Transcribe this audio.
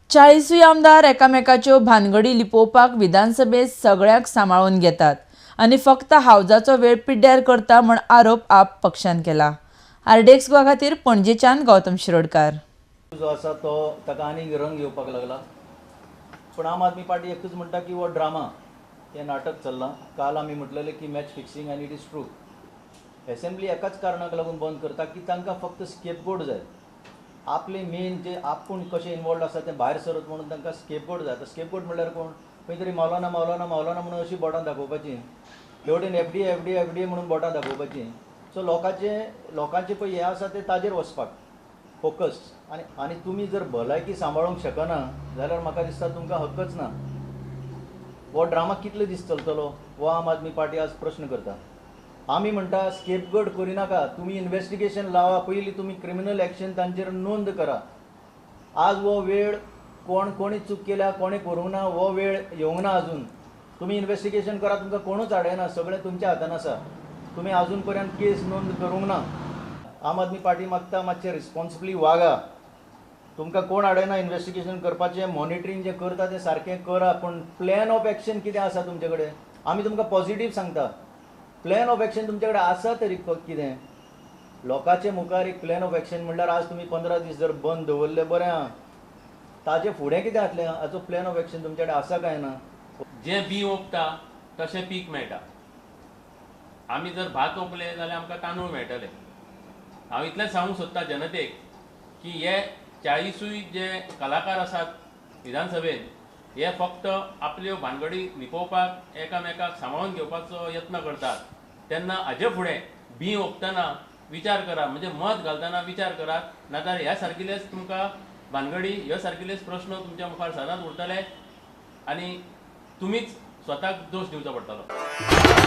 40 आमदार एकामेकाच्यो भानगडी लिपोवपाक विधानसभेत सगळ्याक सांबाळून घेतात आनी फक्त हावजाचो वेळ पिड्ड्यार करता म्हण आरोप आप पक्षान केला। आरडीएक्स गोवा खातीर पणजेच्यान गौतम शिरोडकार। जो आसा तो ताका आनीक रंग येवपाक लागला, पण आम आदमी पार्टी एकूच म्हणटा की हो ड्रामा हें नाटक चल्लां। काल आमी म्हटलेलें की मॅच फिक्सिंग आनी इट इज ट्रू। असेंब्ली एकाच कारणाक लागून बंद करता की तांकां फक्त स्केपगोट जाय। आपले मेन जे आपूण कशें इनवॉल्ड आसा तें भायर सरत म्हणून तांकां स्केपगोट जाय। स्केपगोट म्हणल्यार कोण? खंय तरी मौलाना मौलाना मौलाना म्हणून अशीं बोटां दाखोवपाचीं, हेवटेन एफडीए एफडीए एफडीए म्हणून बोटां दाखोवपाचीं। सो लोकांचे पळय हें आसा तें ताजेर वचपाक फोकस्ड। आनी तुमी जर भलायकी सांबाळूंक शकना जाल्यार म्हाका दिसता तुमकां हक्कच ना। हो ड्रामा कितलो दीस चलतलो हो आम आदमी पार्टी आज प्रश्न करता। आमी म्हणटा स्केपगोट करिनाका, तुमी इन्वेस्टिगेशन लावा, पयलीं तुमी क्रिमिनल एक्शन तांचेर नोंद करा। आज हो वेळ कोणी चूक केल्या कोणी करूंक ना हो वेळ येवंक ना अजून। तुमी इन्वेस्टिगेशन करा, तुमकां कोणूच आडयना, सगळें तुमच्या हातान आसा। तुमी अजून पर्यंत केस नोंद करूंक ना। आम आदमी पार्टी मागता मातशें रिस्पॉन्सिबली वागा। तुमकां कोण आडयना इन्वेस्टिगेशन करपाचें, मॉनिटरींग जें करता तें सारकें करा, पूण प्लॅन ऑफ एक्शन कितें आसा तुमचे कडेन? आमी तुमकां पॉझिटीव सांगता, प्लॅन ऑफ एक्शन तुमचे कडेन आसा तरी कितें? लोकांचे मुखार एक प्लॅन ऑफ एक्शन म्हणल्यार आज तुमी 15 दीस जर बंद दवरले बरें आहा, ताजे फुडें कितें जातलें? हाचो प्लॅन ऑफ एक्शन तुमचे कडेन आसा काय ना? जें बी ओंपता तशें पीक मेळटा। आमी जर भात ओंपले जाल्यार आमकां तांदूळ मेळटले। हांव इतलेंच सांगूंक सोदतां जनतेक की हे 40 जे कलाकार आसात विधानसभेन, हे फक्त आपल्यो भानगडी लिपोवपाक एकामेकाक सांबाळून घेवपाचो यत्न करतात। तेन्ना हाजे फुडें बी ओंपतना विचार करा, म्हणजे मत घालतना विचार करात, नाजाल्यार ह्या सारकिल्लेच तुमकां भानगडी ह्या सारकिल्लेच प्रश्न तुमच्या मुखार सदांच उरतले आनी तुमीच स्वताक दोश दिवचो पडटलो।